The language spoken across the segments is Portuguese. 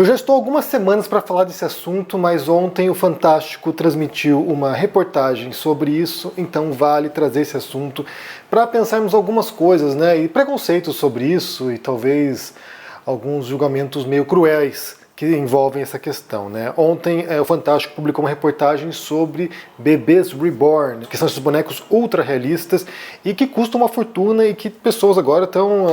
Eu já estou há algumas semanas para falar desse assunto, mas ontem o Fantástico transmitiu uma reportagem sobre isso, então vale trazer esse assunto para pensarmos algumas coisas, né? E preconceitos sobre isso e talvez alguns julgamentos meio cruéis que envolvem essa questão, né? Ontem o Fantástico publicou uma reportagem sobre bebês reborn, que são esses bonecos ultra realistas e que custam uma fortuna e que pessoas agora estão,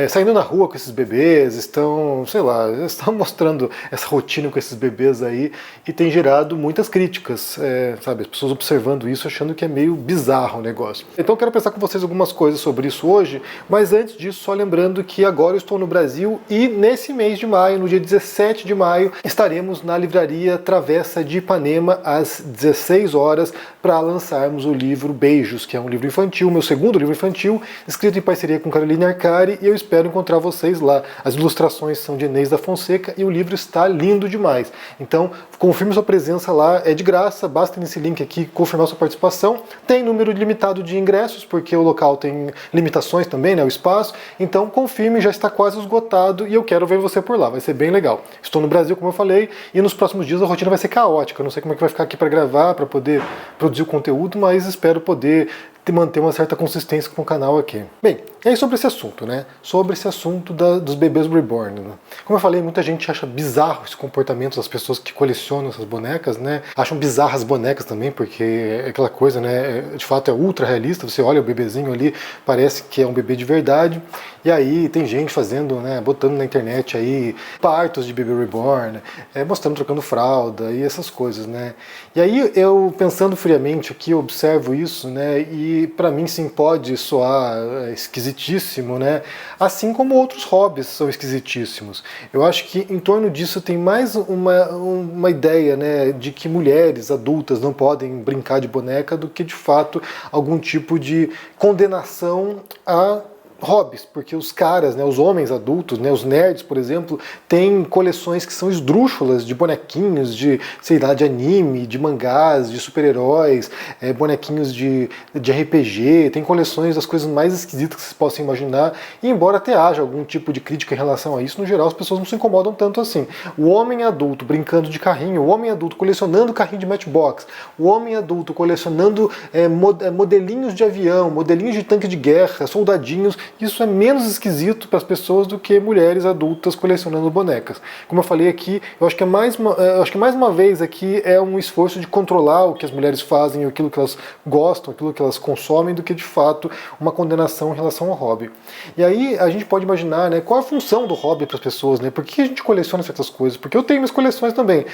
saindo na rua com esses bebês, estão, sei lá, estão mostrando essa rotina com esses bebês aí e tem gerado muitas críticas, sabe? As pessoas observando isso, achando que é meio bizarro o negócio. Então eu quero pensar com vocês algumas coisas sobre isso hoje, mas antes disso, só lembrando que agora eu estou no Brasil e nesse mês de maio, no dia 17 de maio, estaremos na livraria Travessa de Ipanema às 16 horas para lançarmos o livro Beijos, que é um livro infantil, meu segundo livro infantil, escrito em parceria com Caroline Arcari, e eu espero encontrar vocês lá. As ilustrações são de Inês da Fonseca e o livro está lindo demais. Então, confirme sua presença lá, é de graça, basta nesse link aqui confirmar sua participação. Tem número limitado de ingressos, porque o local tem limitações também, né, o espaço. Então, confirme, já está quase esgotado e eu quero ver você por lá, vai ser bem legal. Estou no Brasil, como eu falei, e nos próximos dias a rotina vai ser caótica. Eu não sei como é que vai ficar aqui para gravar, para poder produzir o conteúdo, mas espero poder manter uma certa consistência com o canal aqui. Bem, e aí sobre esse assunto, né? Sobre esse assunto dos bebês reborn. Né? Como eu falei, muita gente acha bizarro esse comportamento das pessoas que colecionam essas bonecas, né? Acham bizarras as bonecas também, porque é aquela coisa, né? De fato é ultra realista, você olha o bebezinho ali, parece que é um bebê de verdade. E aí tem gente fazendo, né? Botando na internet aí partos de bebê reborn, mostrando, trocando fralda e essas coisas, né? E aí eu, pensando friamente aqui, eu observo isso, né? E para mim sim pode soar esquisitíssimo, né? Assim como outros hobbies são esquisitíssimos. Eu acho que em torno disso tem mais uma ideia, né, de que mulheres adultas não podem brincar de boneca do que de fato algum tipo de condenação a hobbies, porque os caras, né, os homens adultos, né, os nerds, por exemplo, têm coleções que são esdrúxulas de bonequinhos de, sei lá, de anime, de mangás, de super-heróis, bonequinhos de RPG, tem coleções das coisas mais esquisitas que vocês possam imaginar, e embora até haja algum tipo de crítica em relação a isso, no geral as pessoas não se incomodam tanto assim. O homem adulto brincando de carrinho, o homem adulto colecionando carrinho de Matchbox, o homem adulto colecionando modelinhos de avião, modelinhos de tanque de guerra, soldadinhos, isso é menos esquisito para as pessoas do que mulheres adultas colecionando bonecas. Como eu falei aqui, eu acho que mais uma vez aqui é um esforço de controlar o que as mulheres fazem, aquilo que elas gostam, aquilo que elas consomem, do que de fato uma condenação em relação ao hobby. E aí a gente pode imaginar, né, qual a função do hobby para as pessoas, né? Por que a gente coleciona certas coisas? Porque eu tenho minhas coleções também,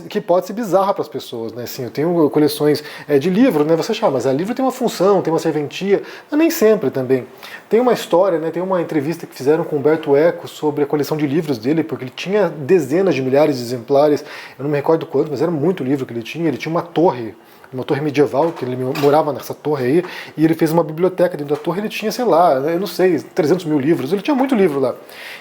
que pode ser bizarra para as pessoas, né? Assim, eu tenho coleções de livro, né? Você chama, mas o livro tem uma função, tem uma serventia, mas nem sempre também. Tem uma história, né, tem uma entrevista que fizeram com o Humberto Eco sobre a coleção de livros dele, porque ele tinha dezenas de milhares de exemplares, eu não me recordo quantos, mas era muito livro que ele tinha uma torre medieval, que ele morava nessa torre aí, e ele fez uma biblioteca dentro da torre, ele tinha, sei lá, eu não sei, 300 mil livros, ele tinha muito livro lá.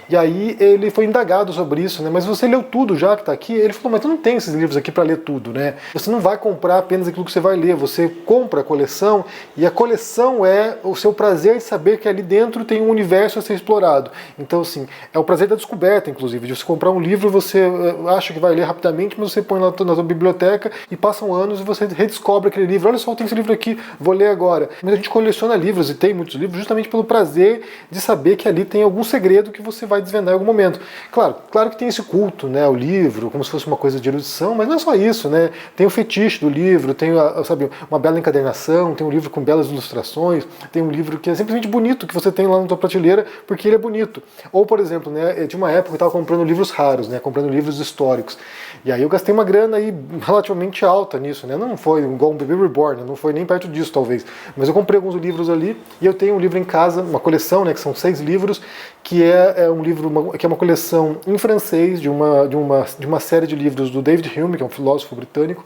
E aí ele foi indagado sobre isso, né, mas você leu tudo já que está aqui? Ele falou, mas tu não tem esses livros aqui para ler tudo, né? Você não vai comprar apenas aquilo que você vai ler, você compra a coleção, e a coleção é o seu prazer de saber que ali dentro tem um universo a ser explorado. Então, assim, é o prazer da descoberta, inclusive, de você comprar um livro, você acha que vai ler rapidamente, mas você põe lá na sua biblioteca e passam anos e você redescobre aquele livro. Olha só, tem esse livro aqui, vou ler agora. Mas a gente coleciona livros, e tem muitos livros, justamente pelo prazer de saber que ali tem algum segredo que você vai desvendar em algum momento. Claro que tem esse culto, né, ao livro, como se fosse uma coisa de erudição, mas não é só isso, né? Tem o fetiche do livro, tem, sabe, uma bela encadernação, tem um livro com belas ilustrações, tem um livro que é simplesmente bonito, que você tem lá na tua prateleira, porque ele é bonito. Ou, por exemplo, né, tinha uma época que eu estava comprando livros raros, né, comprando livros históricos. E aí eu gastei uma grana aí relativamente alta nisso, né? Não foi igual um Bebê Reborn, não foi nem perto disso, talvez. Mas eu comprei alguns livros ali, e eu tenho um livro em casa, uma coleção, né, que são 6 livros, que é um livro, que é uma coleção em francês, de uma série de livros do David Hume, que é um filósofo britânico,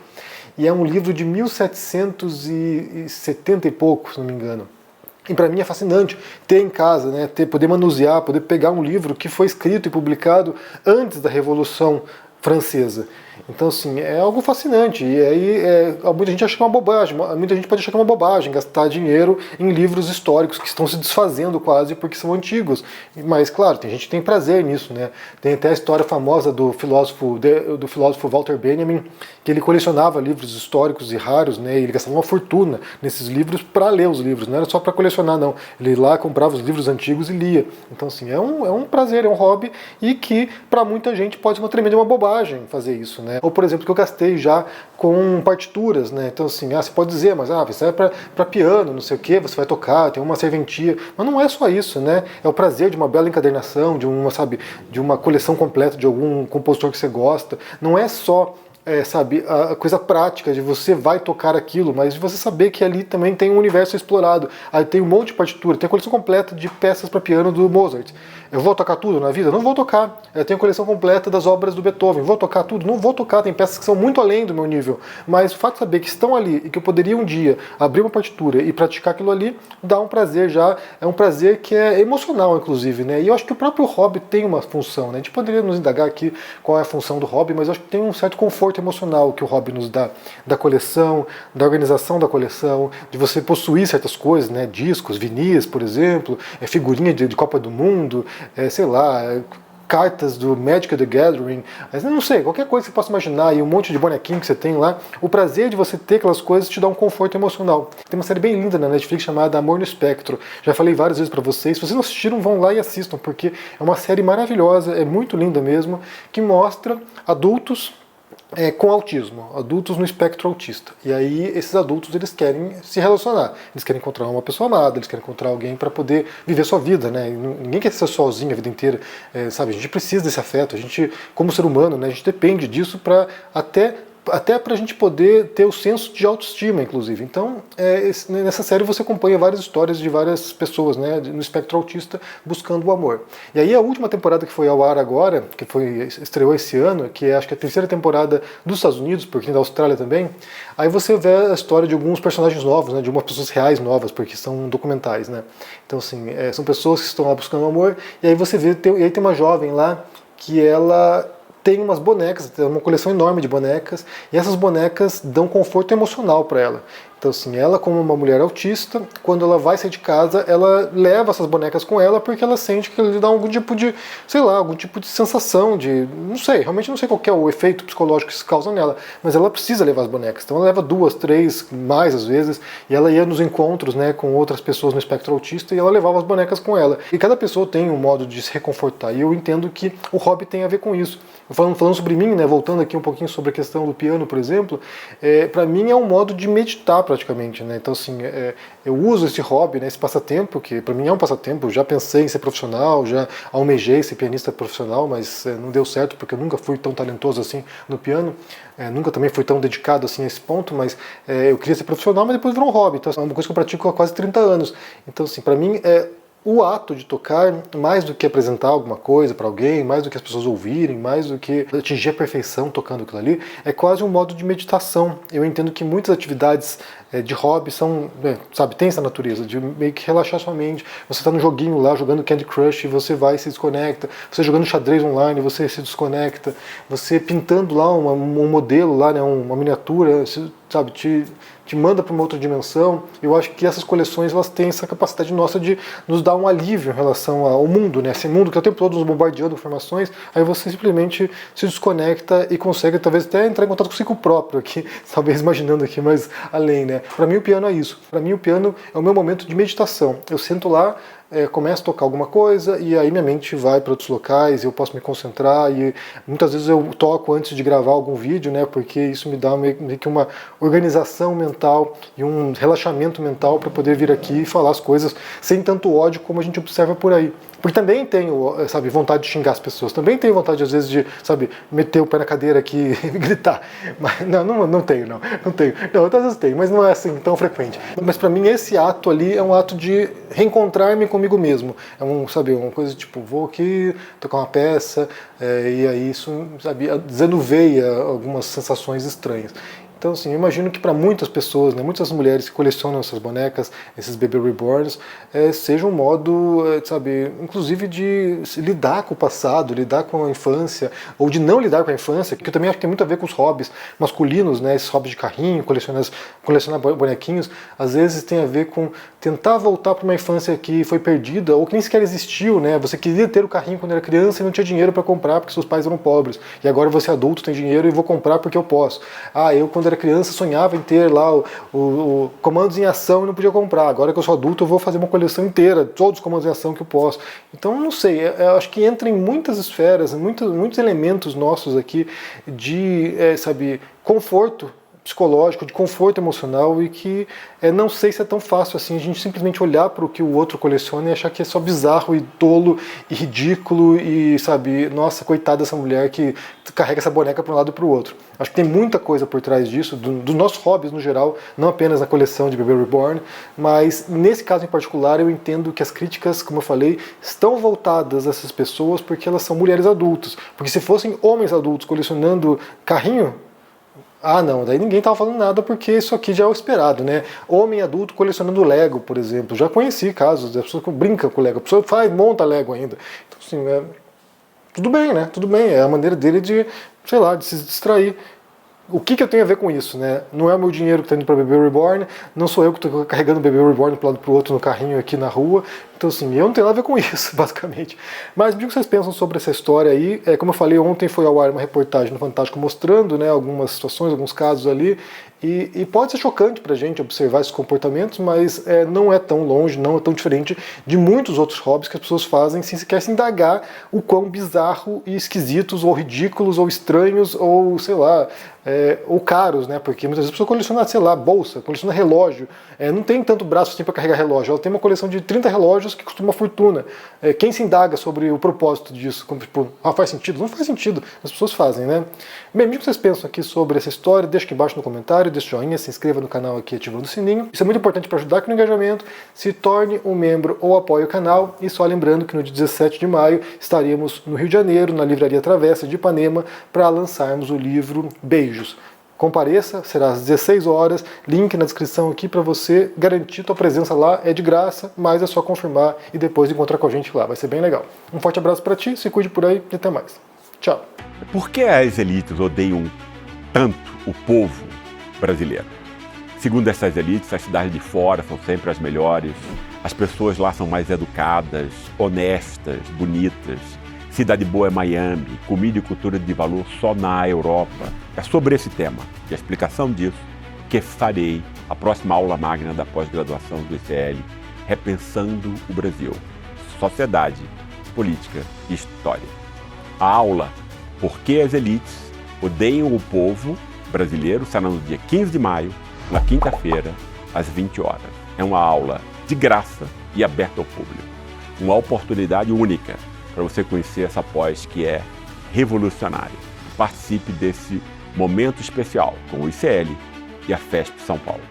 e é um livro de 1770 e pouco, se não me engano. E para mim é fascinante ter em casa, né, poder manusear, poder pegar um livro que foi escrito e publicado antes da Revolução francesa. Então, assim, é algo fascinante. E aí, muita gente acha que é uma bobagem. Muita gente pode achar que é uma bobagem gastar dinheiro em livros históricos que estão se desfazendo quase porque são antigos. Mas, claro, tem gente que tem prazer nisso, né? Tem até a história famosa do filósofo Walter Benjamin, que ele colecionava livros históricos e raros, né? E ele gastava uma fortuna nesses livros para ler os livros. Não era só para colecionar, não. Ele ia lá, comprava os livros antigos e lia. Então, assim, é um prazer, é um hobby e que, para muita gente, pode ser uma tremenda bobagem fazer isso, né? Ou, por exemplo, que eu gastei já com partituras, né? Então, assim, você pode dizer, mas isso é para piano, não sei o que, você vai tocar, tem uma serventia. Mas não é só isso, né? É o prazer de uma bela encadernação, de uma coleção completa de algum compositor que você gosta. Não é só a coisa prática de você vai tocar aquilo, mas de você saber que ali também tem um universo explorado. Aí tem um monte de partitura, tem a coleção completa de peças para piano do Mozart. Eu vou tocar tudo na vida? Não vou tocar. Eu tenho a coleção completa das obras do Beethoven. Vou tocar tudo? Não vou tocar. Tem peças que são muito além do meu nível. Mas o fato de saber que estão ali e que eu poderia um dia abrir uma partitura e praticar aquilo ali, dá um prazer já. É um prazer que é emocional, inclusive, né? E eu acho que o próprio hobby tem uma função, né? A gente poderia nos indagar aqui qual é a função do hobby, mas eu acho que tem um certo conforto emocional que o hobby nos dá, da coleção, da organização da coleção, de você possuir certas coisas, né? Discos, vinis, por exemplo, figurinha de Copa do Mundo, sei lá, cartas do Magic the Gathering, mas não sei, qualquer coisa que você possa imaginar e um monte de bonequinho que você tem lá, o prazer de você ter aquelas coisas te dá um conforto emocional. Tem uma série bem linda na Netflix chamada Amor no Espectro, já falei várias vezes pra vocês, se vocês não assistiram, vão lá e assistam, porque é uma série maravilhosa, é muito linda mesmo, que mostra adultos com autismo, adultos no espectro autista. E aí esses adultos eles querem se relacionar, eles querem encontrar uma pessoa amada, eles querem encontrar alguém para poder viver sua vida, né? Ninguém quer ser sozinho a vida inteira, sabe? A gente precisa desse afeto, a gente, como ser humano, né? A gente depende disso para até para a gente poder ter o senso de autoestima, inclusive. Então, nessa série você acompanha várias histórias de várias pessoas, né, no espectro autista buscando o amor. E aí a última temporada que foi ao ar agora, estreou esse ano, que é acho que a terceira temporada dos Estados Unidos, porque da Austrália também, aí você vê a história de alguns personagens novos, né, de algumas pessoas reais novas, porque são documentais, né. Então, assim, são pessoas que estão lá buscando o amor, e aí você vê, e aí tem uma jovem lá que ela tem umas bonecas, tem uma coleção enorme de bonecas, e essas bonecas dão conforto emocional para ela. Então, assim, ela como uma mulher autista, quando ela vai sair de casa, ela leva essas bonecas com ela porque ela sente que ele dá algum tipo de, sei lá, algum tipo de sensação de, não sei, realmente não sei qual que é o efeito psicológico que isso causa nela, mas ela precisa levar as bonecas. Então ela leva 2, 3, mais às vezes, e ela ia nos encontros, né, com outras pessoas no espectro autista e ela levava as bonecas com ela. E cada pessoa tem um modo de se reconfortar, e eu entendo que o hobby tem a ver com isso. Falando sobre mim, né, voltando aqui um pouquinho sobre a questão do piano, por exemplo, para mim é um modo de meditar praticamente, né? Então, assim, eu uso esse hobby, né, esse passatempo, que para mim é um passatempo, eu já pensei em ser profissional, já almejei ser pianista profissional, mas não deu certo porque eu nunca fui tão talentoso assim no piano, nunca também fui tão dedicado assim a esse ponto, mas eu queria ser profissional, mas depois virou um hobby, então é uma coisa que eu pratico há quase 30 anos. Então, assim, para mim o ato de tocar, mais do que apresentar alguma coisa para alguém, mais do que as pessoas ouvirem, mais do que atingir a perfeição tocando aquilo ali, é quase um modo de meditação. Eu entendo que muitas atividades de hobby são, sabe, tem essa natureza de meio que relaxar sua mente. Você está no joguinho lá, jogando Candy Crush, e você vai e se desconecta. Você jogando xadrez online, você se desconecta. Você pintando lá um modelo, lá, né, uma miniatura, sabe, te manda para uma outra dimensão. Eu acho que essas coleções elas têm essa capacidade nossa de nos dar um alívio em relação ao mundo, né? Esse mundo que é o tempo todo nos bombardeando informações, aí você simplesmente se desconecta e consegue talvez até entrar em contato consigo próprio aqui, talvez imaginando aqui mais além, né? Para mim o piano é isso. Para mim o piano é o meu momento de meditação. Eu sento lá, começo a tocar alguma coisa e aí minha mente vai para outros locais, eu posso me concentrar e muitas vezes eu toco antes de gravar algum vídeo, né, porque isso me dá meio que uma organização mental e um relaxamento mental para poder vir aqui e falar as coisas sem tanto ódio como a gente observa por aí. Porque também tenho, sabe, vontade de xingar as pessoas, também tenho vontade às vezes de, sabe, meter o pé na cadeira aqui e gritar, mas não tenho, não às vezes tenho, mas não é assim tão frequente. Mas para mim esse ato ali é um ato de reencontrar-me comigo mesmo, sabe, uma coisa tipo, vou aqui tocar uma peça, e aí isso, sabe, desanuveia algumas sensações estranhas. Então, assim, eu imagino que para muitas pessoas, né, muitas mulheres que colecionam essas bonecas, esses bebê reborns, seja um modo, sabe, inclusive de lidar com o passado, lidar com a infância, ou de não lidar com a infância, que eu também acho que tem muito a ver com os hobbies masculinos, né, esses hobbies de carrinho, colecionar bonequinhos, às vezes tem a ver com tentar voltar para uma infância que foi perdida, ou que nem sequer existiu, né, você queria ter o carrinho quando era criança e não tinha dinheiro para comprar porque seus pais eram pobres, e agora você é adulto, tem dinheiro e vou comprar porque eu posso. Eu quando era criança sonhava em ter lá o comandos em ação e não podia comprar, agora que eu sou adulto eu vou fazer uma coleção inteira, todos os comandos em ação que eu posso. Então, não sei, eu acho que entra em muitas esferas, muitos elementos nossos aqui de, sabe, conforto psicológico, de conforto emocional, e que não sei se é tão fácil assim a gente simplesmente olhar para o que o outro coleciona e achar que é só bizarro e tolo e ridículo e, sabe, nossa, coitada dessa mulher que carrega essa boneca para um lado e para o outro. Acho que tem muita coisa por trás disso, dos nossos hobbies no geral, não apenas na coleção de bebê reborn, mas nesse caso em particular eu entendo que as críticas, como eu falei, estão voltadas a essas pessoas porque elas são mulheres adultas. Porque se fossem homens adultos colecionando carrinho, não, daí ninguém estava falando nada porque isso aqui já é o esperado, né? Homem adulto colecionando Lego, por exemplo. Já conheci casos das pessoas que brincam com Lego. A pessoa monta Lego ainda. Então, assim, tudo bem, né? Tudo bem, é a maneira dele de, sei lá, de se distrair. O que eu tenho a ver com isso, né? Não é o meu dinheiro que está indo para bebê reborn, não sou eu que estou carregando o bebê reborn para um lado para o outro no carrinho aqui na rua. Então, assim, eu não tenho nada a ver com isso, basicamente. Mas me diga o que vocês pensam sobre essa história aí. Como eu falei, ontem foi ao ar uma reportagem no Fantástico mostrando, né, algumas situações, alguns casos ali. E pode ser chocante pra gente observar esses comportamentos, mas não é tão longe, não é tão diferente de muitos outros hobbies que as pessoas fazem sem sequer se indagar o quão bizarro e esquisitos, ou ridículos, ou estranhos, ou sei lá, ou caros, né? Porque muitas vezes a pessoa coleciona, sei lá, bolsa, coleciona relógio, não tem tanto braço assim para carregar relógio, ela tem uma coleção de 30 relógios que custa uma fortuna. Quem se indaga sobre o propósito disso? Como, tipo, faz sentido? Não faz sentido, as pessoas fazem, né? Bem, o que vocês pensam aqui sobre essa história? Deixa aqui embaixo no comentário, deixa o joinha, se inscreva no canal aqui ativando o sininho. Isso é muito importante para ajudar aqui no engajamento. Se torne um membro ou apoie o canal. E só lembrando que no dia 17 de maio estaremos no Rio de Janeiro, na Livraria Travessa de Ipanema, para lançarmos o livro Beijos. Compareça, será às 16 horas, link na descrição aqui para você garantir tua presença lá, é de graça, mas é só confirmar e depois encontrar com a gente lá, vai ser bem legal. Um forte abraço para ti, se cuide por aí e até mais. Tchau. Por que as elites odeiam tanto o povo brasileiro? Segundo essas elites, as cidades de fora são sempre as melhores, as pessoas lá são mais educadas, honestas, bonitas. Cidade boa é Miami, comida e cultura de valor só na Europa. É sobre esse tema e a explicação disso que farei a próxima aula magna da pós-graduação do ICL, Repensando o Brasil, Sociedade, Política e História. A aula Por que as elites odeiam o povo brasileiro será no dia 15 de maio, na quinta-feira, às 20 horas. É uma aula de graça e aberta ao público. Uma oportunidade única para você conhecer essa pós que é revolucionária. Participe desse momento especial com o ICL e a FESP São Paulo.